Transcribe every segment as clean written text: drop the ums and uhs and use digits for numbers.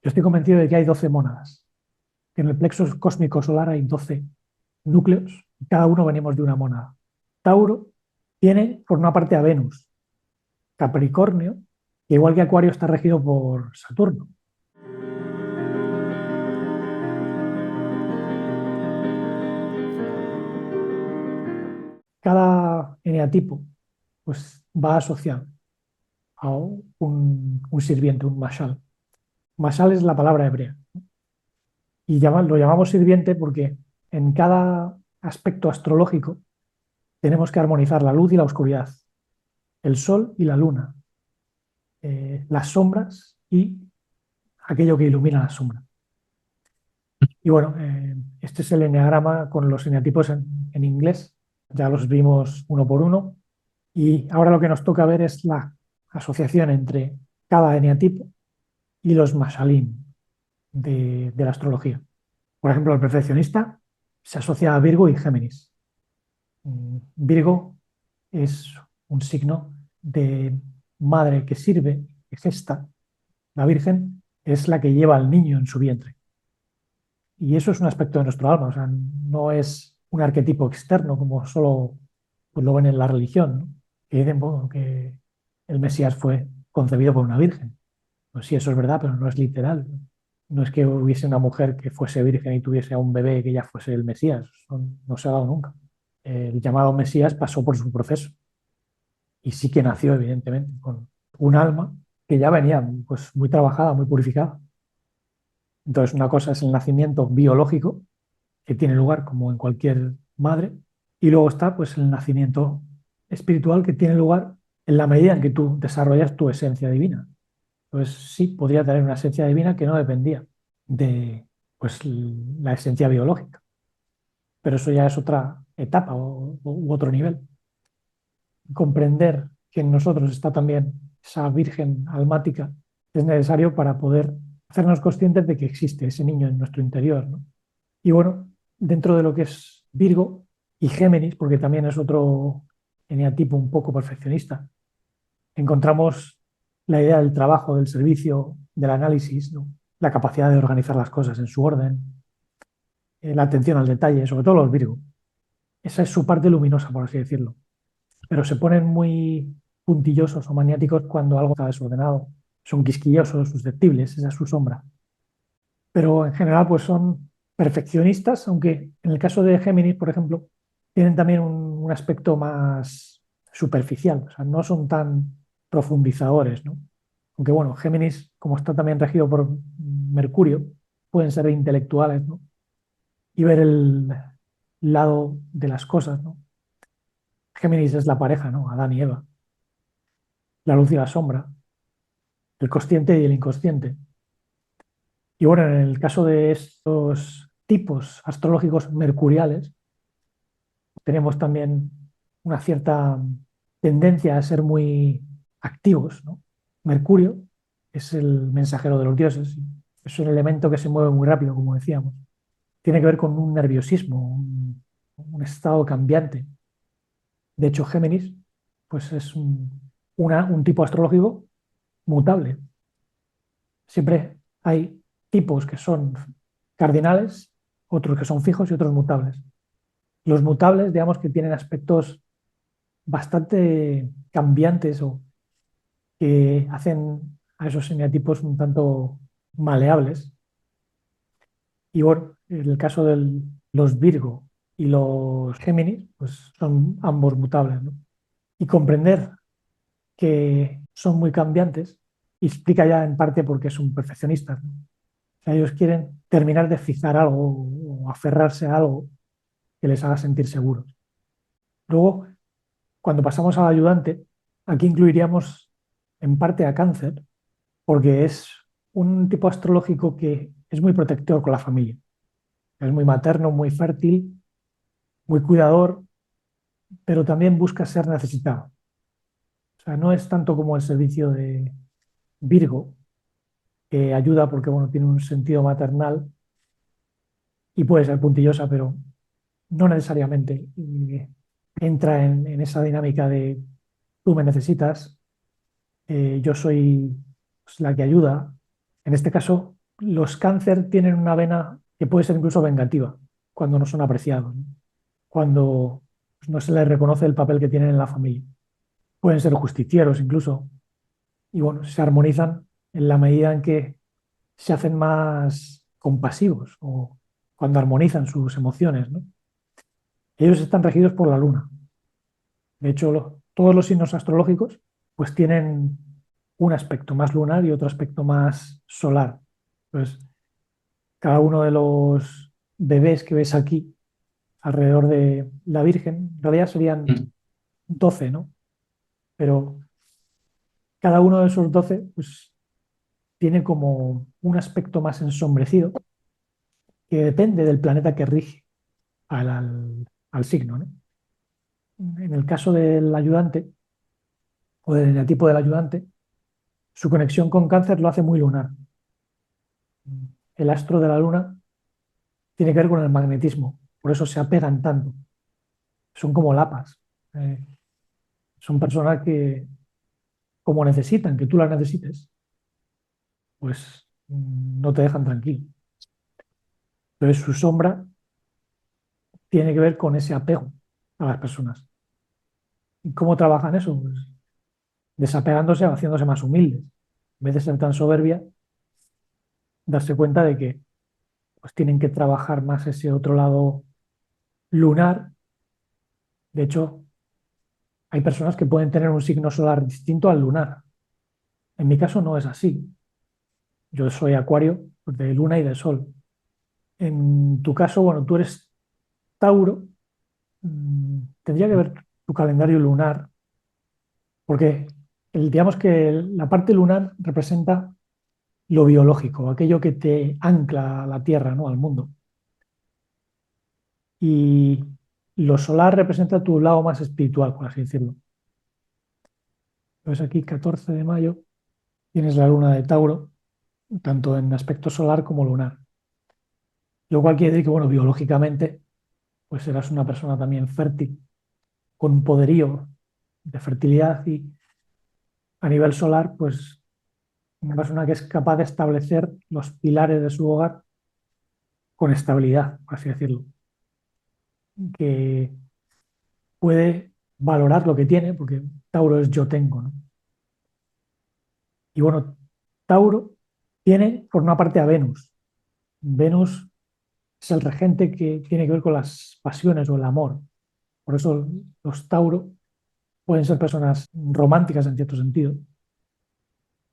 Yo estoy convencido de que hay 12 mónadas, que en el plexo cósmico solar hay 12 núcleos, y cada uno venimos de una mónada. Tauro tiene, por una parte, a Venus, Capricornio, que igual que Acuario está regido por Saturno. Cada eneatipo pues, va asociado a un sirviente, un mashal. Mashal es la palabra hebrea. Y lo llamamos sirviente porque en cada aspecto astrológico tenemos que armonizar la luz y la oscuridad, el sol y la luna, las sombras y aquello que ilumina la sombra. Y bueno, este es el eneagrama con los eneatipos en inglés. Ya los vimos uno por uno. Y ahora lo que nos toca ver es la asociación entre cada eneatipo y los mashalim de la astrología. Por ejemplo, el perfeccionista se asocia a Virgo y Géminis. Virgo es un signo de madre que sirve, que gesta. La Virgen es la que lleva al niño en su vientre. Y eso es un aspecto de nuestro alma, o sea, no es un arquetipo externo como solo pues, lo ven en la religión, ¿no? Que dicen bueno, que el Mesías fue concebido por una virgen. Pues sí, eso es verdad, pero no es literal. No es que hubiese una mujer que fuese virgen y tuviese a un bebé que ya fuese el Mesías. Eso no se ha dado nunca. El llamado Mesías pasó por su proceso y sí que nació, evidentemente, con un alma que ya venía pues, muy trabajada, muy purificada. Entonces, una cosa es el nacimiento biológico, que tiene lugar como en cualquier madre, y luego está pues, el nacimiento espiritual, que tiene lugar en la medida en que tú desarrollas tu esencia divina. Pues sí, podría tener una esencia divina que no dependía de pues, la esencia biológica, pero eso ya es otra etapa u otro nivel. Comprender que en nosotros está también esa virgen almática es necesario para poder hacernos conscientes de que existe ese niño en nuestro interior, ¿no? Y bueno, dentro de lo que es Virgo y Géminis, porque también es otro eneatipo un poco perfeccionista, encontramos la idea del trabajo, del servicio, del análisis, ¿no? La capacidad de organizar las cosas en su orden, la atención al detalle, sobre todo los Virgo. Esa es su parte luminosa, por así decirlo. Pero se ponen muy puntillosos o maniáticos cuando algo está desordenado. Son quisquillosos, susceptibles, esa es su sombra. Pero en general, pues son perfeccionistas, aunque en el caso de Géminis, por ejemplo, tienen también un aspecto más superficial, o sea, no son tan profundizadores, ¿no? Aunque bueno, Géminis, como está también regido por Mercurio, pueden ser intelectuales, ¿no? Y ver el lado de las cosas, ¿no? Géminis es la pareja, ¿no? Adán y Eva, la luz y la sombra, el consciente y el inconsciente. Y bueno, en el caso de estos tipos astrológicos mercuriales, tenemos también una cierta tendencia a ser muy activos, ¿no? Mercurio es el mensajero de los dioses, es un elemento que se mueve muy rápido, como decíamos. Tiene que ver con un nerviosismo, un estado cambiante. De hecho, Géminis pues es un tipo astrológico mutable. Siempre hay tipos que son cardinales, otros que son fijos y otros mutables. Los mutables, digamos que tienen aspectos bastante cambiantes o que hacen a esos eneatipos un tanto maleables. Y bueno, en el caso de los Virgo y los Géminis, pues son ambos mutables, ¿no? Y comprender que son muy cambiantes explica ya en parte por qué son perfeccionistas, ¿no? O sea, ellos quieren terminar de fijar algo o aferrarse a algo que les haga sentir seguros. Luego, cuando pasamos al ayudante, aquí incluiríamos en parte a Cáncer, porque es un tipo astrológico que es muy protector con la familia. Es muy materno, muy fértil, muy cuidador, pero también busca ser necesitado. O sea, no es tanto como el servicio de Virgo, que ayuda porque bueno, tiene un sentido maternal y puede ser puntillosa, pero no necesariamente entra en esa dinámica de tú me necesitas, yo soy pues, la que ayuda. En este caso, Los cáncer tienen una vena que puede ser incluso vengativa cuando no son apreciados, ¿no? Cuando pues, no se les reconoce el papel que tienen en la familia. Pueden ser justicieros incluso, y bueno, se armonizan en la medida en que se hacen más compasivos o cuando armonizan sus emociones, ¿no? Ellos están regidos por la luna. De hecho, todos los signos astrológicos pues tienen un aspecto más lunar y otro aspecto más solar. Pues cada uno de los bebés que ves aquí alrededor de la Virgen, en realidad serían 12, ¿no? Pero cada uno de esos 12 pues tiene como un aspecto más ensombrecido que depende del planeta que rige al signo, ¿no? En el caso del ayudante o del eneatipo del ayudante, su conexión con Cáncer lo hace muy lunar. El astro de la luna tiene que ver con el magnetismo, por eso se apegan tanto. Son como lapas. Eh, Son personas que, como necesitan que tú las necesites, pues no te dejan tranquilo. Entonces su sombra tiene que ver con ese apego a las personas. ¿Y cómo trabajan eso? Pues desapegándose o haciéndose más humildes. En vez de ser tan soberbia, darse cuenta de que pues tienen que trabajar más ese otro lado lunar. De hecho, hay personas que pueden tener un signo solar distinto al lunar. En mi caso no es así. Yo soy Acuario pues, de luna y de sol. En tu caso, bueno, tú eres Tauro. Tendría que ver tu calendario lunar, porque digamos que la parte lunar representa lo biológico, aquello que te ancla a la Tierra, ¿no? Al mundo. Y lo solar representa tu lado más espiritual, por así decirlo. Entonces aquí, 14 de mayo, tienes la luna de Tauro, tanto en aspecto solar como lunar. Lo cual quiere decir que, bueno, biológicamente, pues serás una persona también fértil, con un poderío de fertilidad y a nivel solar, pues una persona que es capaz de establecer los pilares de su hogar con estabilidad, por así decirlo, que puede valorar lo que tiene, porque Tauro es yo tengo, ¿no? Y bueno, Tauro tiene por una parte a Venus. Venus es el regente que tiene que ver con las pasiones o el amor. Por eso los Tauro pueden ser personas románticas en cierto sentido,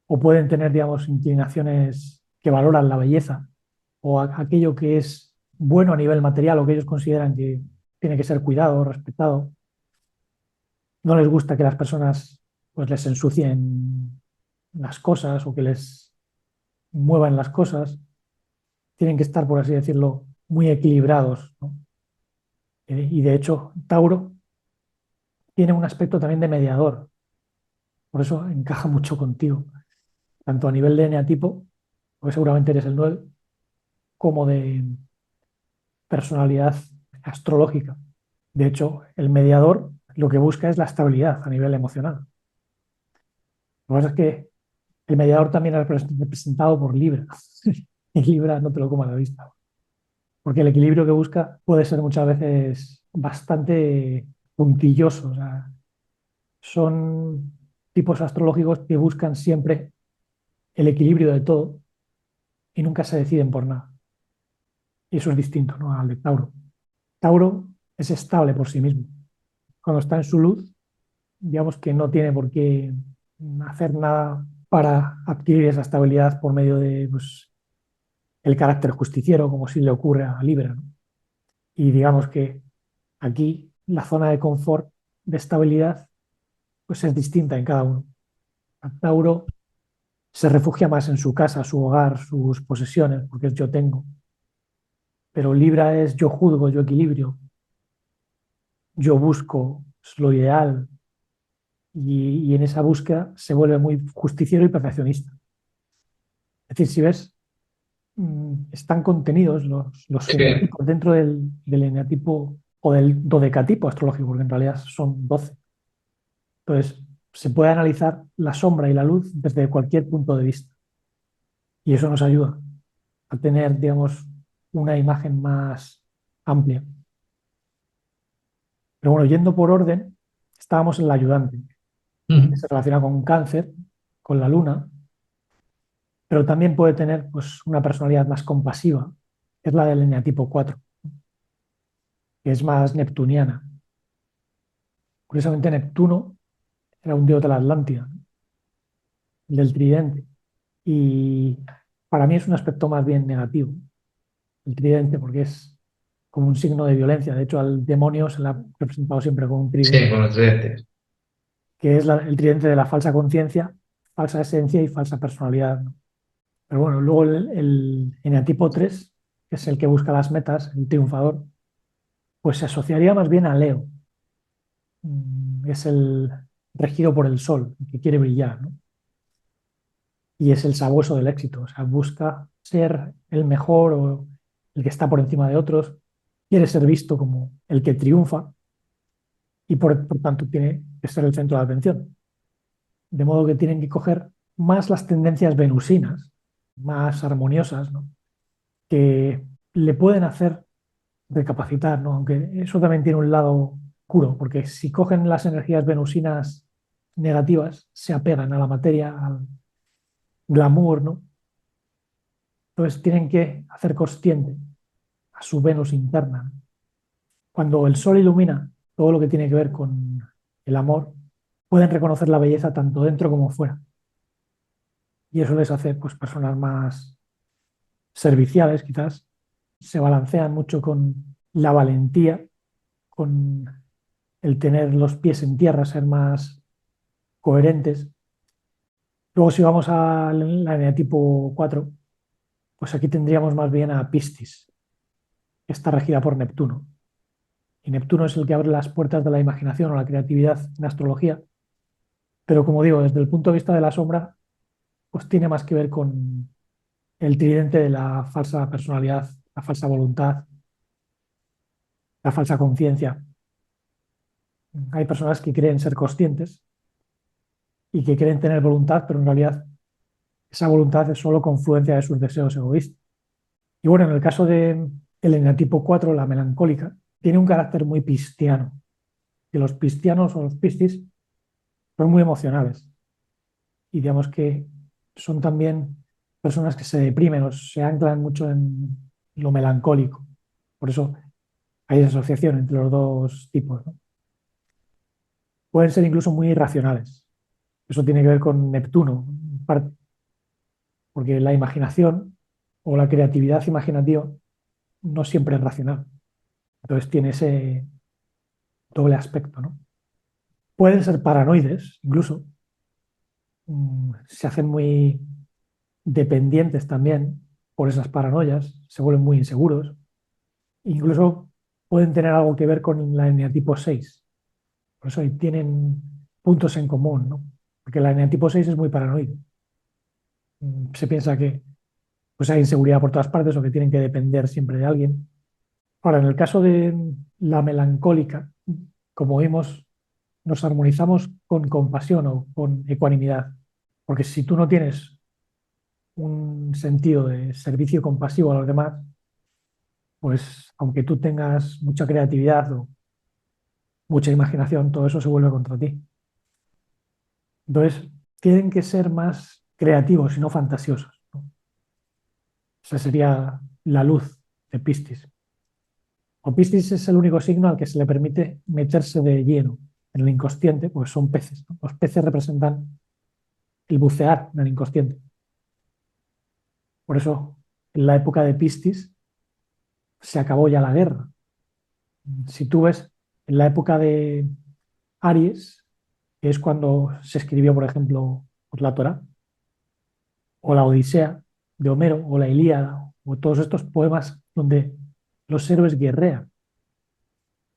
o pueden tener, digamos, inclinaciones que valoran la belleza o aquello que es bueno a nivel material o que ellos consideran que tiene que ser cuidado, respetado. No les gusta que las personas pues les ensucien las cosas o que les muevan las cosas. Tienen que estar, por así decirlo, muy equilibrados, ¿no? Y de hecho, Tauro tiene un aspecto también de mediador, por eso encaja mucho contigo, tanto a nivel de eneatipo, porque seguramente eres el 9, como de personalidad astrológica. De hecho, el mediador lo que busca es la estabilidad a nivel emocional. Lo que pasa es que el mediador también es representado por Libra. Y Libra no te lo coma a la vista. Porque el equilibrio que busca puede ser muchas veces bastante puntilloso. O sea, son tipos astrológicos que buscan siempre el equilibrio de todo y nunca se deciden por nada. Y eso es distinto, ¿no? Al de Tauro. Tauro es estable por sí mismo. Cuando está en su luz, digamos que no tiene por qué hacer nada para adquirir esa estabilidad por medio de pues, el carácter justiciero, como si le ocurre a Libra, ¿no? Y digamos que aquí la zona de confort, de estabilidad, pues es distinta en cada uno. Tauro se refugia más en su casa, su hogar, sus posesiones, porque es yo tengo. Pero Libra es yo juzgo, yo equilibrio, yo busco, es lo ideal. Y en esa búsqueda se vuelve muy justiciero y perfeccionista. Es decir, si ves, están contenidos los fenotipos dentro del eneatipo o del dodecatipo astrológico, porque en realidad son 12. Entonces, se puede analizar la sombra y la luz desde cualquier punto de vista. Y eso nos ayuda. a tener, digamos, una imagen más amplia. Pero bueno, yendo por orden, estábamos en la ayudante, que Ujú. se relaciona con cáncer, con la luna, pero también puede tener pues, una personalidad más compasiva, que es la del eneatipo 4, que es más neptuniana. Curiosamente, Neptuno era un dios de la Atlántida, del tridente, y para mí es un aspecto más bien negativo, el tridente, porque es como un signo de violencia. De hecho, al demonio se le ha representado siempre con un Sí, tridente, con los dientes. que es el tridente de la falsa conciencia, falsa esencia y falsa personalidad, ¿no? Pero bueno, luego el eneatipo 3, que es el que busca las metas, el triunfador, pues se asociaría más bien a Leo. Es el regido por el sol, el que quiere brillar, ¿no? Y es el sabueso del éxito, o sea, busca ser el mejor o el que está por encima de otros, quiere ser visto como el que triunfa y por tanto tiene que ser el centro de atención. De modo que tienen que coger más las tendencias venusinas, más armoniosas, ¿no? Que le pueden hacer recapacitar, ¿no? Aunque eso también tiene un lado oscuro, porque si cogen las energías venusinas negativas, se apegan a la materia, al glamour, ¿no? Entonces tienen que hacer consciente a su Venus interna. Cuando el sol ilumina todo lo que tiene que ver con el amor, pueden reconocer la belleza tanto dentro como fuera. Y eso les hace pues, personas más serviciales, quizás. Se balancean mucho con la valentía, con el tener los pies en tierra, ser más coherentes. Luego, si vamos a la eneatipo 4, pues aquí tendríamos más bien a Piscis, que está regida por Neptuno. Y Neptuno es el que abre las puertas de la imaginación o la creatividad en astrología. Pero como digo, desde el punto de vista de la sombra, pues tiene más que ver con el tridente de la falsa personalidad, la falsa voluntad, la falsa conciencia. Hay personas que creen ser conscientes y que creen tener voluntad, pero en realidad esa voluntad es solo confluencia de sus deseos egoístas. Y bueno, en el caso de el eneatipo 4, la melancólica, tiene un carácter muy pistiano, que los pistianos o los piscis son muy emocionales y digamos que son también personas que se deprimen o se anclan mucho en lo melancólico. Por eso hay esa asociación entre los dos tipos, ¿no? Pueden ser incluso muy irracionales. Eso tiene que ver con Neptuno, porque la imaginación o la creatividad imaginativa no siempre es racional. Entonces tiene ese doble aspecto, ¿no? Pueden ser paranoides, incluso. Se hacen muy dependientes también por esas paranoias, se vuelven muy inseguros. Incluso pueden tener algo que ver con la eneatipo 6. Por eso ahí tienen puntos en común, ¿no? Porque la eneatipo 6 es muy paranoide. Se piensa que pues, hay inseguridad por todas partes o que tienen que depender siempre de alguien. Ahora, en el caso de la melancólica, como vimos, nos armonizamos con compasión o con ecuanimidad. Porque si tú no tienes un sentido de servicio compasivo a los demás, pues aunque tú tengas mucha creatividad o mucha imaginación, todo eso se vuelve contra ti. Entonces, tienen que ser más creativos y no fantasiosos, ¿no? Esa sería la luz de Piscis. O Piscis es el único signo al que se le permite meterse de lleno en el inconsciente, pues son peces, ¿no? Los peces representan el bucear en el inconsciente. Por eso, en la época de Piscis se acabó ya la guerra. Si tú ves en la época de Aries, que es cuando se escribió, por ejemplo, pues, la Torá, o la Odisea de Homero, o la Ilíada, o todos estos poemas donde los héroes guerrean,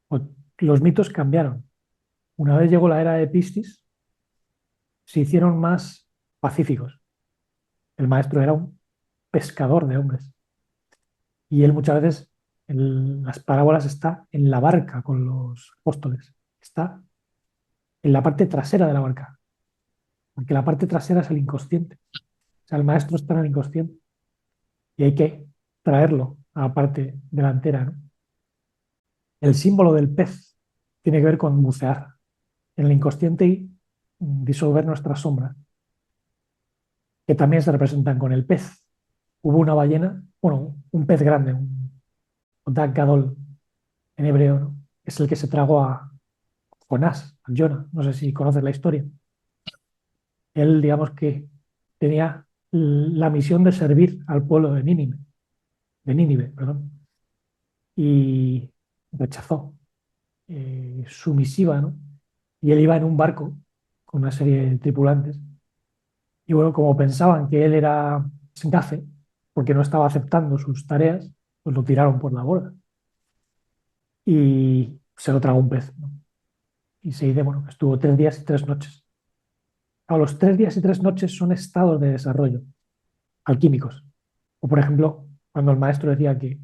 o los mitos cambiaron. Una vez llegó la era de Piscis, se hicieron más pacíficos. El maestro era un pescador de hombres y él muchas veces en las parábolas está en la barca con los apóstoles, está en la parte trasera de la barca, porque la parte trasera es el inconsciente. O sea, el maestro está en el inconsciente y hay que traerlo a la parte delantera, ¿no? El símbolo del pez tiene que ver con bucear en el inconsciente y disolver nuestras sombras, que también se representan con el pez. Hubo una ballena, bueno, un pez grande, un Dag Gadol en hebreo, ¿no? Es el que se tragó a Jonás, a Jonah, no sé si conoces la historia. Él, digamos que tenía la misión de servir al pueblo de Nínive, perdón, y rechazó su misiva, ¿no? Y él iba en un barco con una serie de tripulantes. Y bueno, como pensaban que él era gafe, porque no estaba aceptando sus tareas, pues lo tiraron por la borda y se lo tragó un pez, ¿no? Y se dice, bueno, que estuvo 3 días y 3 noches. A los 3 días y 3 noches son estados de desarrollo alquímicos. O por ejemplo, cuando el maestro decía que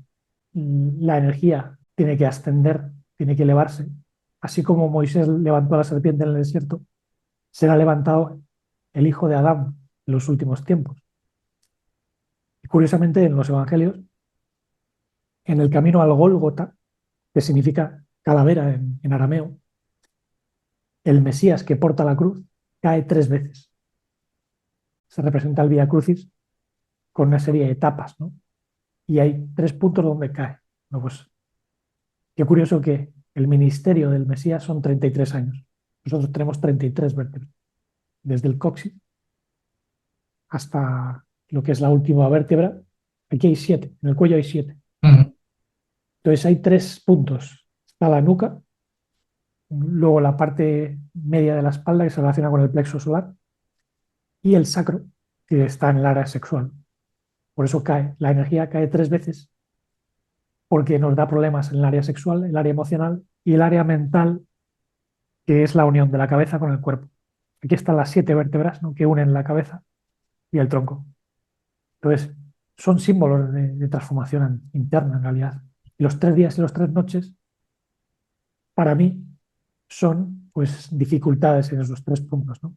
la energía tiene que ascender, tiene que elevarse, así como Moisés levantó a la serpiente en el desierto, será levantado el hijo de Adán en los últimos tiempos. Y curiosamente, en los evangelios, en el camino al Gólgota, que significa calavera en arameo, el Mesías que porta la cruz cae 3 veces. Se representa el Vía Crucis con una serie de etapas, ¿no? Y hay 3 puntos donde cae. No, pues qué curioso que el ministerio del Mesías son 33 años. Nosotros tenemos 33 vértebras, desde el coxis hasta lo que es la última vértebra. Aquí hay 7, en el cuello hay 7. Ujú. Entonces hay 3 puntos. Está la nuca, luego la parte media de la espalda que se relaciona con el plexo solar y el sacro que está en el área sexual. Por eso cae, la energía cae 3 veces porque nos da problemas en el área sexual, el área emocional y el área mental, que es la unión de la cabeza con el cuerpo. Aquí están las 7 vértebras, ¿no?, que unen la cabeza y el tronco. Entonces, son símbolos de transformación interna en realidad. Y los 3 días y los 3 noches, para mí, son pues dificultades en esos 3 puntos, ¿no?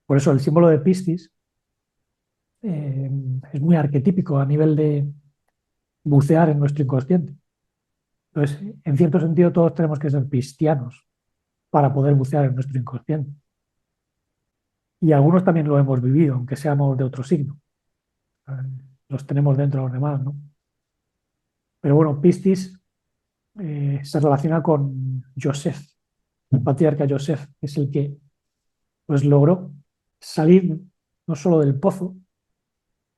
Por eso el símbolo de Piscis eh, es muy arquetípico a nivel de bucear en nuestro inconsciente. Entonces, en cierto sentido, todos tenemos que ser cristianos para poder bucear en nuestro inconsciente. Y algunos también lo hemos vivido, aunque seamos de otro signo. Eh, Los tenemos dentro de los demás, ¿no? Pero bueno, Piscis se relaciona con Joseph, el patriarca Joseph, que es el que pues logró salir no solo del pozo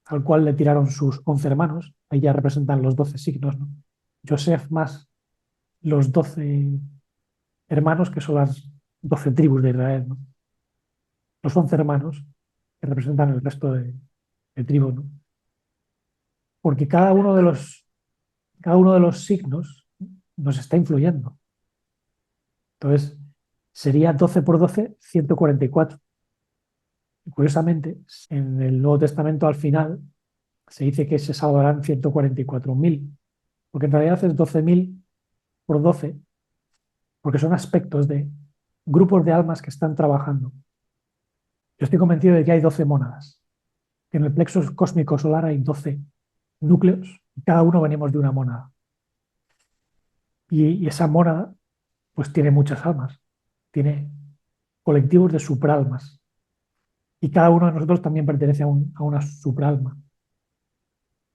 al cual le tiraron sus 11 hermanos, ahí ya representan los 12 signos, ¿no? Joseph más los 12 hermanos, que son las 12 tribus de Israel, ¿no? Los 11 hermanos que representan el resto de tribus, ¿no? Porque cada uno de los signos nos está influyendo. Entonces, sería 12 por 12, 144. Y curiosamente, en el Nuevo Testamento al final se dice que se salvarán 144.000, porque en realidad es 12.000 por 12, porque son aspectos de grupos de almas que están trabajando. Yo estoy convencido de que hay 12 mónadas, que en el plexo cósmico solar hay 12 núcleos, y cada uno venimos de una mónada. Y esa mónada, pues tiene muchas almas, tiene colectivos de supralmas, y cada uno de nosotros también pertenece a una supralma.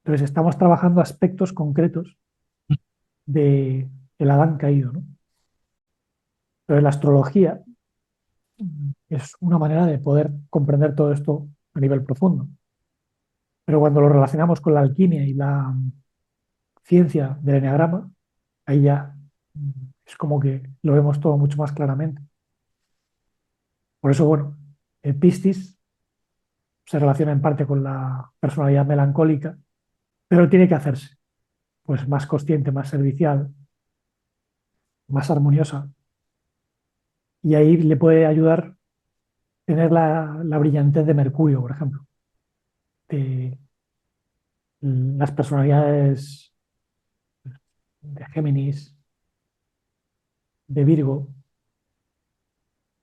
Entonces estamos trabajando aspectos concretos de el Adán caído, ¿no? Entonces la astrología es una manera de poder comprender todo esto a nivel profundo. Pero cuando lo relacionamos con la alquimia y la ciencia del eneagrama, ahí ya es como que lo vemos todo mucho más claramente. Por eso, bueno, el Piscis se relaciona en parte con la personalidad melancólica, pero tiene que hacerse pues más consciente, más servicial, más armoniosa. Y ahí le puede ayudar tener la brillantez de Mercurio, por ejemplo, de las personalidades de Géminis, de Virgo,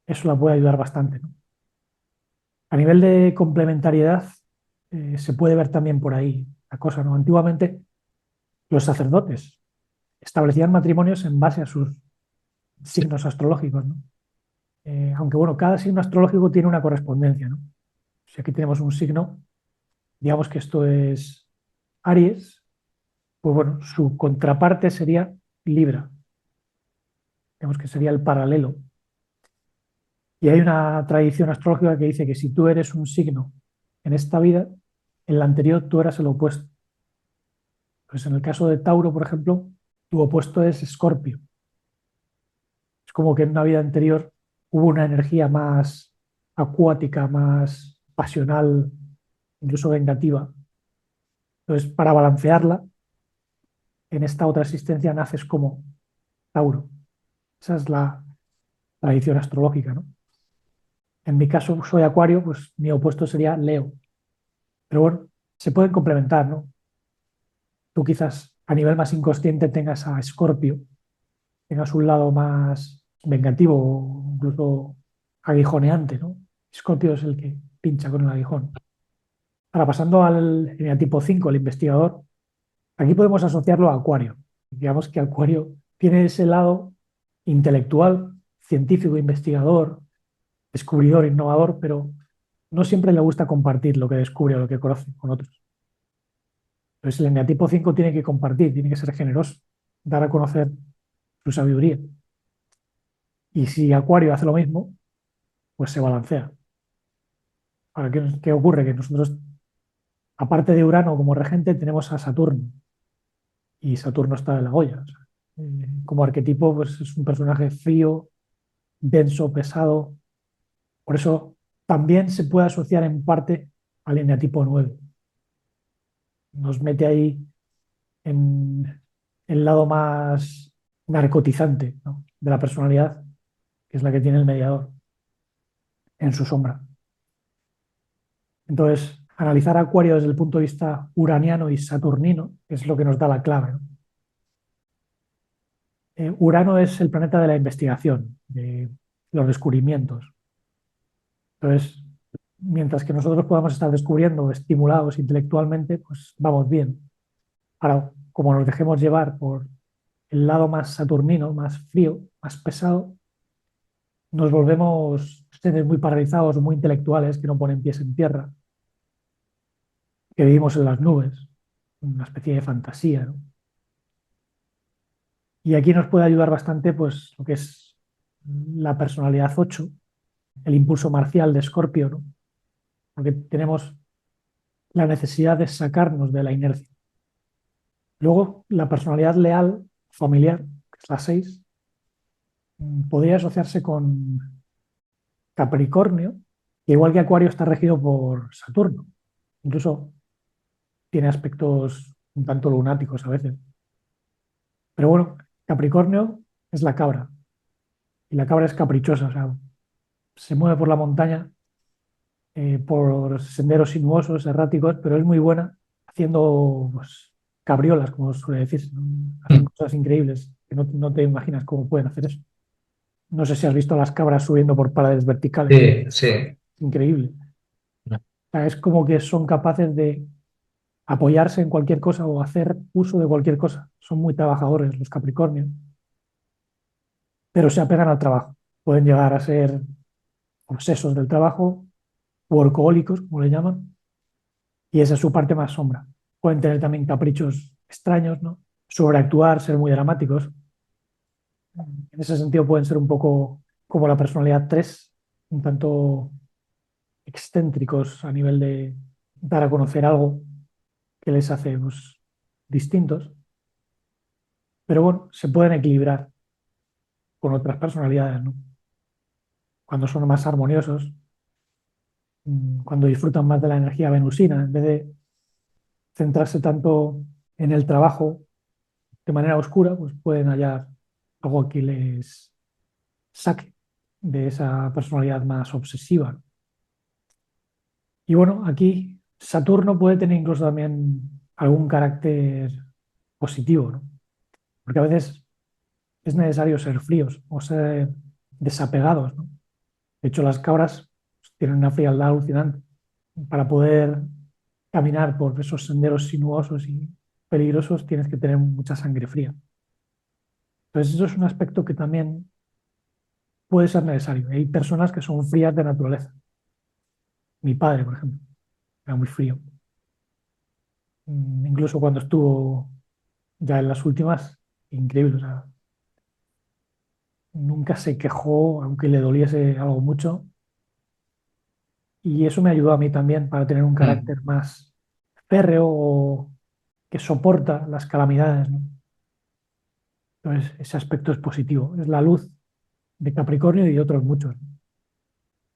eso la puede ayudar bastante, ¿no? A nivel de complementariedad, se puede ver también por ahí. la cosa, ¿no? Antiguamente los sacerdotes establecían matrimonios en base a sus signos astrológicos, ¿no? Aunque bueno, cada signo astrológico tiene una correspondencia, ¿no? Si aquí tenemos un signo, digamos que esto es Aries, pues bueno, su contraparte sería Libra, digamos que sería el paralelo. Y hay una tradición astrológica que dice que si tú eres un signo en esta vida, en la anterior tú eras el opuesto. Pues en el caso de Tauro, por ejemplo, tu opuesto es Escorpio. Es como que en una vida anterior hubo una energía más acuática, más pasional, incluso vengativa. Entonces, para balancearla, en esta otra existencia naces como Tauro. Esa es la tradición astrológica, ¿no? En mi caso, soy Acuario, pues mi opuesto sería Leo. Pero bueno, se pueden complementar, ¿no? Tú quizás a nivel más inconsciente tengas a Escorpio, tengas un lado más vengativo o incluso aguijoneante, ¿no? Escorpio es el que pincha con el aguijón. Ahora, pasando al eneatipo 5, el investigador, aquí podemos asociarlo a Acuario. Digamos que Acuario tiene ese lado intelectual, científico, investigador, descubridor, innovador, pero no siempre le gusta compartir lo que descubre o lo que conoce con otros. Entonces, el eneatipo 5 tiene que compartir, tiene que ser generoso, dar a conocer su sabiduría. Y si Acuario hace lo mismo, pues se balancea. Ahora, ¿qué ocurre? Que nosotros, aparte de Urano como regente, tenemos a Saturno. Y Saturno está en la Goya. O sea, como arquetipo, pues es un personaje frío, denso, pesado. Por eso también se puede asociar en parte al eneatipo 9. Nos mete ahí en el lado más narcotizante, ¿no?, de la personalidad, que es la que tiene el mediador en su sombra. Entonces, analizar Acuario desde el punto de vista uraniano y saturnino es lo que nos da la clave, ¿no? Urano es el planeta de la investigación, de los descubrimientos. Entonces, mientras que nosotros podamos estar descubriendo, estimulados intelectualmente, pues vamos bien. Ahora, como nos dejemos llevar por el lado más saturnino, más frío, más pesado, nos volvemos seres muy paralizados, muy intelectuales, que no ponen pies en tierra, que vivimos en las nubes, una especie de fantasía, ¿no? Y aquí nos puede ayudar bastante pues, lo que es la personalidad 8, el impulso marcial de Escorpio, ¿no? Porque tenemos la necesidad de sacarnos de la inercia. Luego, la personalidad leal, familiar, que es la 6, podría asociarse con Capricornio, que igual que Acuario está regido por Saturno. Incluso tiene aspectos un tanto lunáticos a veces. Pero bueno, Capricornio es la cabra, y la cabra es caprichosa, o sea, se mueve por la montaña, por senderos sinuosos, erráticos, pero es muy buena haciendo pues, cabriolas, como suele decir, ¿no? Hacen cosas increíbles que no te imaginas cómo pueden hacer eso. No sé si has visto a las cabras subiendo por paredes verticales. Sí, sí. Increíble. O sea, es como que son capaces de apoyarse en cualquier cosa o hacer uso de cualquier cosa. Son muy trabajadores los Capricornios, pero se apegan al trabajo. Pueden llegar a ser obsesos del trabajo, workahólicos, como le llaman, y esa es su parte más sombra. Pueden tener también caprichos extraños, ¿no? Sobreactuar, ser muy dramáticos. En ese sentido pueden ser un poco como la personalidad 3, un tanto excéntricos a nivel de dar a conocer algo que les hace pues, distintos, pero bueno, se pueden equilibrar con otras personalidades, ¿no? Cuando son más armoniosos, cuando disfrutan más de la energía venusina, en vez de centrarse tanto en el trabajo de manera oscura, pues pueden hallar algo que les saque de esa personalidad más obsesiva. Y bueno, aquí Saturno puede tener incluso también algún carácter positivo, ¿no? Porque a veces es necesario ser fríos o ser desapegados, ¿no? De hecho, las cabras tienen una frialdad alucinante para poder caminar por esos senderos sinuosos y peligrosos, tienes que tener mucha sangre fría. Entonces, eso es un aspecto que también puede ser necesario. Hay personas que son frías de naturaleza. Mi padre, por ejemplo, era muy frío. Incluso cuando estuvo ya en las últimas, increíble. O sea, nunca se quejó, aunque le doliese algo mucho. Y eso me ayudó a mí también para tener un Mm. carácter más férreo o que soporta las calamidades, ¿no? Entonces, ese aspecto es positivo. Es la luz de Capricornio y de otros muchos.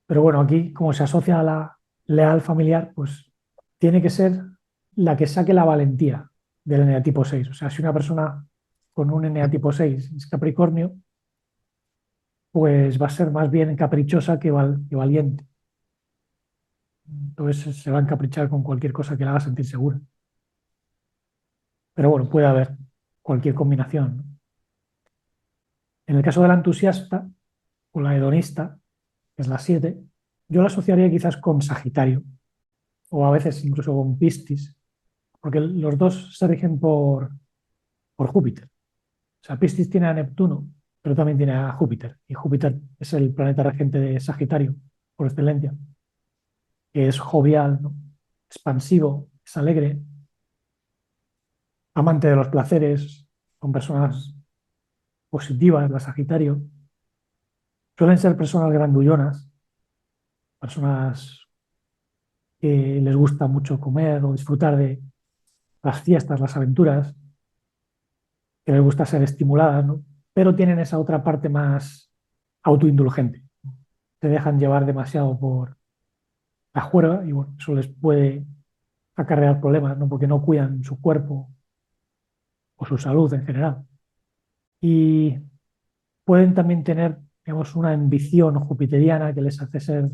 Pero bueno, aquí, como se asocia a la leal familiar, pues tiene que ser la que saque la valentía del eneatipo 6. O sea, si una persona con un eneatipo 6 es Capricornio, pues va a ser más bien caprichosa que valiente. Entonces se va a encaprichar con cualquier cosa que la haga sentir segura. Pero bueno, puede haber cualquier combinación, ¿no? En el caso de la entusiasta o la hedonista, que es la 7, yo la asociaría quizás con Sagitario o a veces incluso con Piscis, porque los dos se rigen por Júpiter. O sea, Piscis tiene a Neptuno, pero también tiene a Júpiter. Y Júpiter es el planeta regente de Sagitario, por excelencia, que es jovial, ¿no? Expansivo, es alegre, amante de los placeres, con personas positivas, la Sagitario. Suelen ser personas grandullonas, personas que les gusta mucho comer o disfrutar de las fiestas, las aventuras, que les gusta ser estimuladas, ¿no? Pero tienen esa otra parte más autoindulgente. Se dejan llevar demasiado por la juerga y bueno, eso les puede acarrear problemas, ¿no? Porque no cuidan su cuerpo o su salud en general. Y pueden también tener, digamos, una ambición jupiteriana que les hace ser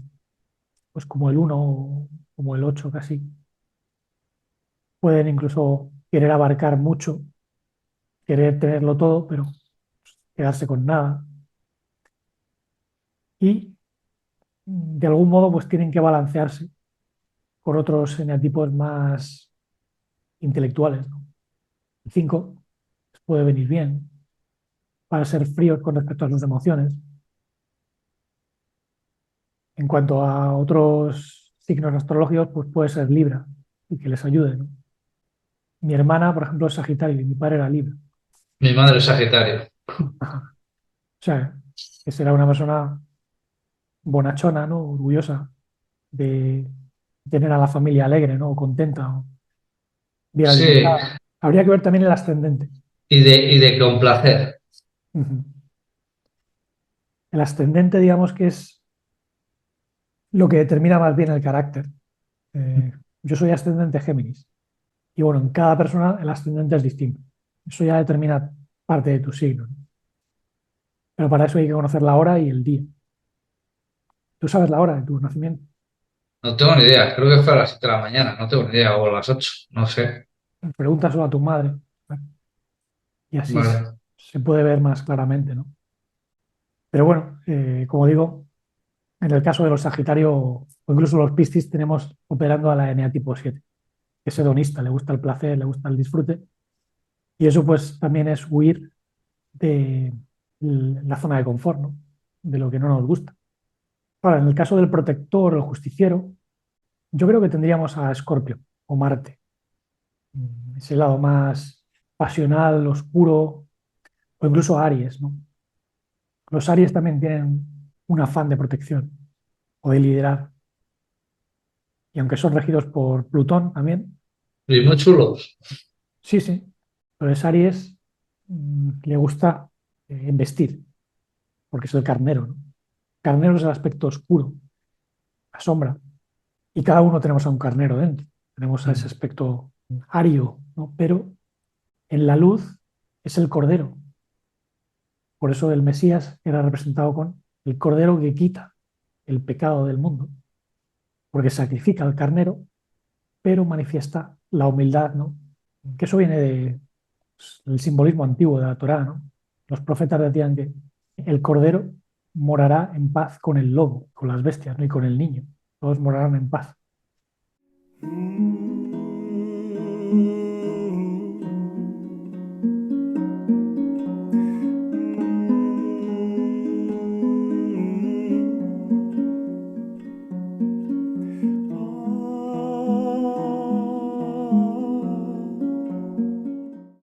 pues como el uno o como el 8 casi. Pueden incluso querer abarcar mucho, querer tenerlo todo, pero quedarse con nada. Y de algún modo pues tienen que balancearse con otros eneatipos más intelectuales, ¿no? El 5 puede venir bien para ser fríos con respecto a sus emociones. En cuanto a otros signos astrológicos, pues puede ser Libra y que les ayude, ¿no? Mi hermana, por ejemplo, es Sagitario y mi padre era Libra. Mi madre es Sagitario. Ajá. O sea, que será una persona bonachona, ¿no? Orgullosa de tener a la familia alegre, ¿no? Contenta, o bien Sí, alimentada. Habría que ver también el ascendente. y de complacer. Ujú. El ascendente, digamos que es lo que determina más bien el carácter. Yo soy ascendente Géminis y bueno, en cada persona el ascendente es distinto. Eso ya determina parte de tu signo, ¿no? Pero para eso hay que conocer la hora y el día. Tú sabes la hora de tu nacimiento. No tengo ni idea. Creo que fue a las 7 de la mañana. No tengo ni idea. O a las 8. No sé. Pregúntaselo a tu madre, ¿vale? Y así Vale. se puede ver más claramente, ¿no? Pero bueno, como digo, en el caso de los Sagitario o incluso los Piscis tenemos operando a la eneatipo 7, que es hedonista, le gusta el placer, le gusta el disfrute. Y eso pues también es huir de la zona de confort, ¿no? De lo que no nos gusta. Ahora, en el caso del protector o el justiciero, yo creo que tendríamos a Escorpio o Marte, ese lado más pasional, oscuro, o incluso a Aries, ¿no? Los Aries también tienen un afán de protección o de liderar, y aunque son regidos por Plutón también, Y muy chulos. sí, sí, entonces Aries le gusta investir, porque es el carnero, ¿no? Carnero es el aspecto oscuro, la sombra, y cada uno tenemos a un carnero dentro, tenemos a ese Mm. aspecto ario, ¿no? Pero en la luz es el cordero. Por eso el Mesías era representado con el cordero que quita el pecado del mundo, porque sacrifica al carnero, pero manifiesta la humildad, ¿no? Que eso viene del simbolismo antiguo de la Torá, ¿no? Los profetas decían que el cordero morará en paz con el lobo, con las bestias, ¿no? Y con el niño. Todos morarán en paz.